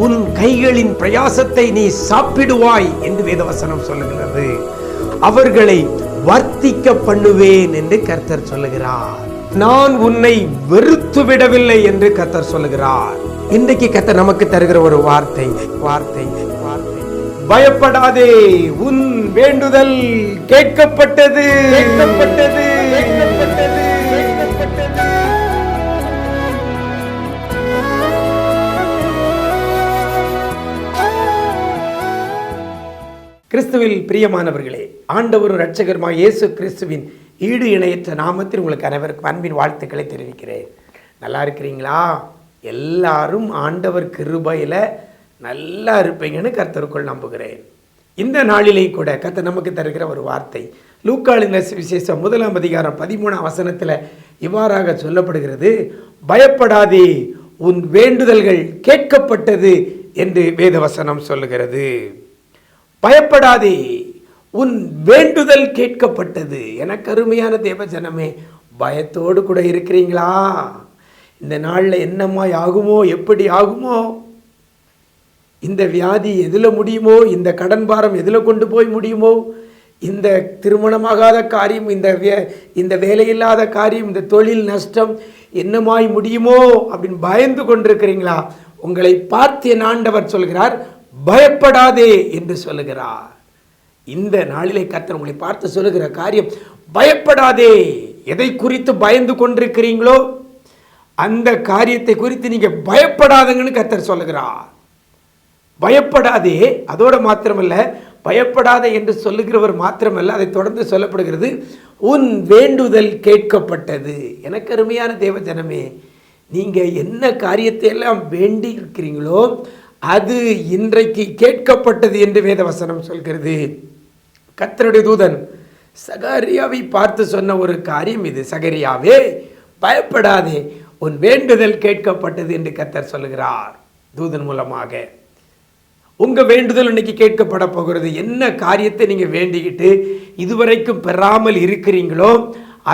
உன் கைகளின் பிரயாசத்தை நீ சாப்பிடுவாய் என்று வேதவசனம் சொல்லுகிறது. அவர்களை வர்த்திக்க பண்ணுவேன் என்று கர்த்தர் சொல்லுகிறார். நான் உன்னை வெறுத்து விடவில்லை என்று கர்த்தர் சொல்லுகிறார். இன்றைக்கு கர்த்தர் நமக்கு தருகிற ஒரு வார்த்தை வார்த்தை வார்த்தை பயப்படாதே, உன் வேண்டுதல் கேட்கப்பட்டது கேட்கப்பட்டது கேட்கப்பட்டது கேட்கப்பட்டது. கிறிஸ்துவில் பிரியமானவர்களே, ஆண்டவரும் இரட்சகருமாய் இயேசு கிறிஸ்துவின் ஈடு இணையற்ற நாமத்தில் உங்களுக்கு அனைவருக்கும் அன்பின் வாழ்த்துக்களை தெரிவிக்கிறேன். நல்லா இருக்கிறீங்களா? எல்லாரும் ஆண்டவர் கிருபையில் நல்லா இருப்பீங்கன்னு கர்த்தருக்குள் நம்புகிறேன். இந்த நாளிலே கூட கர்த்தர் நமக்கு தருகிற ஒரு வார்த்தை லூக்காளின் சுவிசேஷம் 1 அதிகாரம் 13 வசனத்தில் இவ்வாறாக சொல்லப்படுகிறது. பயப்படாதே, உன் வேண்டுதல்கள் கேட்கப்பட்டது என்று வேதவசனம் சொல்லுகிறது. பயப்படாதே, உன் வேண்டுதல் கேட்கப்பட்டது. எனக்கு அருமையான தேவ ஜனமே, பயத்தோடு கூட இருக்கிறீங்களா? இந்த நாளில் என்னமாய் ஆகுமோ, எப்படி ஆகுமோ, இந்த வியாதி எதில் முடியுமோ, இந்த கடன் பாரம் எதில் கொண்டு போய் முடியுமோ, இந்த திருமணமாகாத காரியம், இந்த வேலையில்லாத காரியம், இந்த தொழில் நஷ்டம் என்னமாய் முடியுமோ அப்படின்னு பயந்து கொண்டிருக்கிறீங்களா? உங்களை பார்த்து என் ஆண்டவர் சொல்கிறார், பயப்படாதே என்று சொல்லுகிறார். இந்த நாளிலே கர்த்தர் உங்களை பார்த்து சொல்லுகிற காரியம், பயப்படாதே. எதை குறித்து பயந்து கொண்டிருக்கிறீங்களோ அந்த காரியத்தை குறித்து நீங்க பயப்படாதங்கன்னு கர்த்தர் சொல்லுகிறார். பயப்படாதே. அதோட மாத்திரமல்ல, பயப்படாதே என்று சொல்லுகிறவர் மாத்திரமல்ல, அதை தொடர்ந்து சொல்லப்படுகிறது, உன் வேண்டுதல் கேட்கப்பட்டது. எனக்கு அருமையான தேவ ஜனமே, நீங்க என்ன காரியத்தை எல்லாம் வேண்டி இருக்கிறீங்களோ அது இன்றைக்கு கேட்கப்பட்டது என்று வேதவசனம் சொல்கிறது. கர்த்தருடைய தூதன் சகரியாவை பார்த்து சொன்ன ஒரு காரியம் இது. சகரியாவே, பயப்படாதே, உன் வேண்டுதல் கேட்கப்பட்டது என்று கர்த்தர் சொல்லுகிறார் தூதன் மூலமாக. உங்க வேண்டுதல் இன்னைக்கு கேட்கப்பட போகிறது. என்ன காரியத்தை நீங்க வேண்டிக்கிட்டு இதுவரைக்கும் பெறாமல் இருக்கிறீங்களோ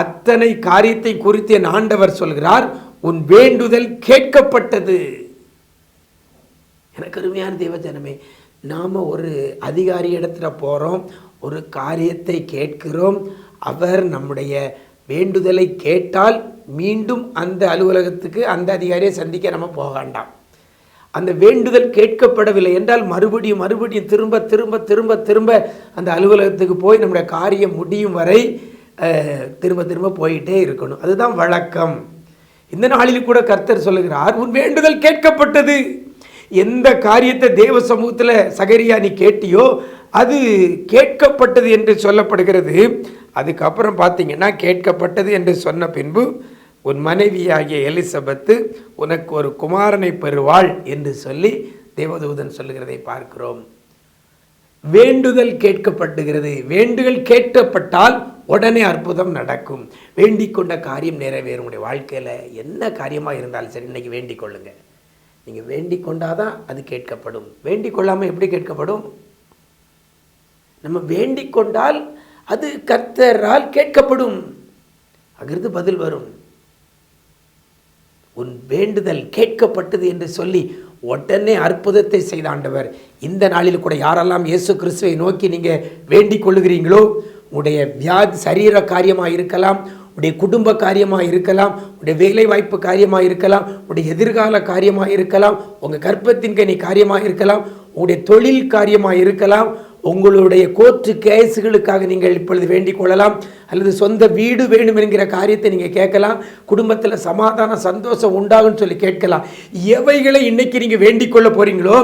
அத்தனை காரியத்தை குறித்து என் ஆண்டவர் சொல்கிறார், உன் வேண்டுதல் கேட்கப்பட்டது. எனக்கு அருமையான தேவ ஜனமே, நாம் ஒரு அதிகாரி இடத்துல போகிறோம், ஒரு காரியத்தை கேட்கிறோம். அவர் நம்முடைய வேண்டுதலை கேட்டால் மீண்டும் அந்த அலுவலகத்துக்கு அந்த அதிகாரியை சந்திக்க நம்ம போக வேண்டாம். அந்த வேண்டுதல் கேட்கப்படவில்லை என்றால் மறுபடியும் மறுபடியும் திரும்ப திரும்ப திரும்ப திரும்ப அந்த அலுவலகத்துக்கு போய் நம்முடைய காரியம் முடியும் வரை திரும்ப திரும்ப போயிட்டே இருக்கணும். அதுதான் வழக்கம். இந்த நாளில் கூட கர்த்தர் சொல்லுகிறார், உன் வேண்டுதல் கேட்கப்பட்டது. எந்த காரியத்தை தேவ சமூகத்தில் சகரியா நீ கேட்டியோ அது கேட்கப்பட்டது என்று சொல்லப்படுகிறது. அதுக்கப்புறம் பார்த்தீங்கன்னா, கேட்கப்பட்டது என்று சொன்ன பின்பு உன் மனைவியாகிய எலிசபெத்து உனக்கு ஒரு குமாரனை பெறுவாள் என்று சொல்லி தேவதூதன் சொல்லுகிறதை பார்க்கிறோம். வேண்டுதல் கேட்கப்படுகிறது. வேண்டுதல் கேட்கப்பட்டால் உடனே அற்புதம் நடக்கும். வேண்டிக் கொண்ட காரியம் நிறைவேறும். உடைய வாழ்க்கையில் என்ன காரியமாக இருந்தாலும் சரி, இன்னைக்கு வேண்டிக் கொள்ளுங்க. நீங்கள் வேண்டிக் கொண்டாதான் அது கேட்கப்படும். வேண்டிக் கொள்ளாமல் எப்படி கேட்கப்படும்? நம்ம வேண்டிக் கொண்டால் அது கர்த்தரால் கேட்கப்படும். அங்கிருந்து பதில் வரும். உன் வேண்டுதல் கேட்கப்பட்டது என்று சொல்லி உடனே அற்புதத்தை செய்த ஆண்டவர் இந்த நாளில் கூட யாரெல்லாம் இயேசு கிறிஸ்துவை நோக்கி நீங்கள் வேண்டிக் கொள்ளுகிறீங்களோ, உடைய வியாதி சரீர காரியமாக இருக்கலாம், உடைய குடும்ப காரியமாக இருக்கலாம், உடைய வேலை வாய்ப்பு காரியமாக இருக்கலாம், உடைய எதிர்கால காரியமாக இருக்கலாம், உங்கள் கர்ப்பத்தின் கனி காரியமாக இருக்கலாம், உங்களுடைய தொழில் காரியமாக இருக்கலாம், உங்களுடைய கோர்ட்டு கேஸுகளுக்காக நீங்கள் இப்பொழுது வேண்டிக் கொள்ளலாம், அல்லது சொந்த வீடு வேணும் என்கிற காரியத்தை நீங்கள் கேட்கலாம், குடும்பத்தில் சமாதான சந்தோஷம் உண்டாகும்னு சொல்லி கேட்கலாம். எவைகளை இன்னைக்கு நீங்கள் வேண்டிக் கொள்ள போறீங்களோ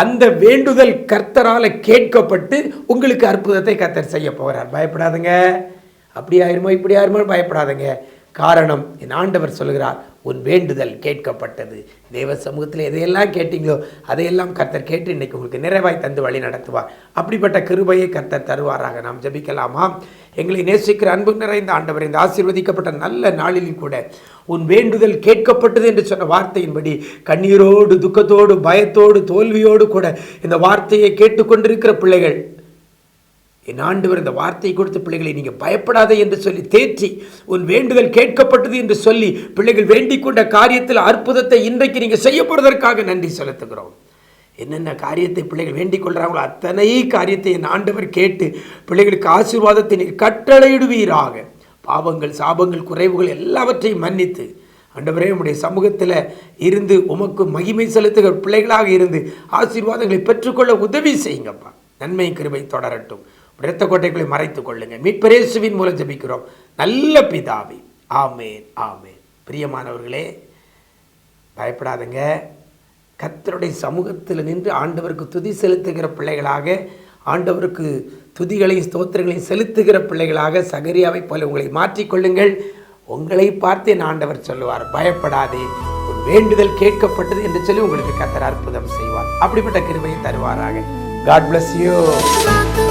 அந்த வேண்டுதல் கர்த்தரால் கேட்கப்பட்டு உங்களுக்கு அற்புதத்தை கர்த்தர் செய்ய போகிறார். பயப்படாதுங்க. அப்படி ஆயிருமோ இப்படி ஆயிருமோ பயப்படாதுங்க. காரணம், என் ஆண்டவர் சொல்கிறார், உன் வேண்டுதல் கேட்கப்பட்டது. தேவ சமூகத்தில் எதையெல்லாம் கேட்டீங்களோ அதையெல்லாம் கர்த்தர் கேட்டு இன்னைக்கு உங்களுக்கு நிறைவாய் தந்து வழி நடத்துவார். அப்படிப்பட்ட கிருபையை கர்த்தர் தருவாராக. நாம் ஜெபிக்கலாமா? எங்களை நேசிக்கிற அன்பு நிறைந்த ஆண்டவர், இந்த ஆசீர்வதிக்கப்பட்ட நல்ல நாளிலும் கூட உன் வேண்டுதல் கேட்கப்பட்டது என்று சொன்ன வார்த்தையின்படி கண்ணீரோடு, துக்கத்தோடு, பயத்தோடு, தோல்வியோடு கூட இந்த வார்த்தையை கேட்டுக்கொண்டிருக்கிற பிள்ளைகள், என் ஆண்டவர் இந்த வார்த்தையை கொடுத்த பிள்ளைகளை நீங்கள் பயப்படாதே என்று சொல்லி தேற்றி உன் வேண்டுதல் கேட்கப்பட்டது என்று சொல்லி பிள்ளைகள் வேண்டிக் கொண்ட காரியத்தில் அற்புதத்தை இன்றைக்கு நீங்கள் செய்ய போவதற்காக நன்றி செலுத்துகிறோம். என்னென்ன காரியத்தை பிள்ளைகள் வேண்டிக் கொள்கிறாங்களோ அத்தனை காரியத்தை என் ஆண்டவர் கேட்டு பிள்ளைகளுக்கு ஆசீர்வாதத்தை நீர் கட்டளையிடுவீராக. பாவங்கள், சாபங்கள், குறைவுகள் எல்லாவற்றையும் மன்னித்து ஆண்டவரே உம்முடைய சமூகத்தில் இருந்து உமக்கு மகிமை செலுத்துகிற பிள்ளைகளாக இருந்து ஆசீர்வாதங்களை பெற்றுக்கொள்ள உதவி செய்யுங்கப்பா. நன்மை கிருபை தொடரட்டும். இரத்த கோட்டைகளை மறைத்துக் கொள்ளுங்க. மீட்பர் இயேசுவின் மூலம் ஜெபிக்கிறோம் நல்ல பிதாவே, ஆமேன், ஆமேன். பிரியமானவர்களே, பயப்படாதங்க. கர்த்தருடைய சமூகத்தில் நின்று ஆண்டவருக்கு துதி செலுத்துகிற பிள்ளைகளாக, ஆண்டவருக்கு துதிகளையும் ஸ்தோத்திரங்களையும் செலுத்துகிற பிள்ளைகளாக சகரியாவை போல உங்களை மாற்றிக்கொள்ளுங்கள். உங்களை பார்த்து என் ஆண்டவர் சொல்லுவார், பயப்படாதே, உன் வேண்டுதல் கேட்கப்பட்டது என்று சொல்லி உங்களுக்கு கர்த்தர் அற்புதம் செய்வார். அப்படிப்பட்ட கிருபையை தருவாராக. God bless you.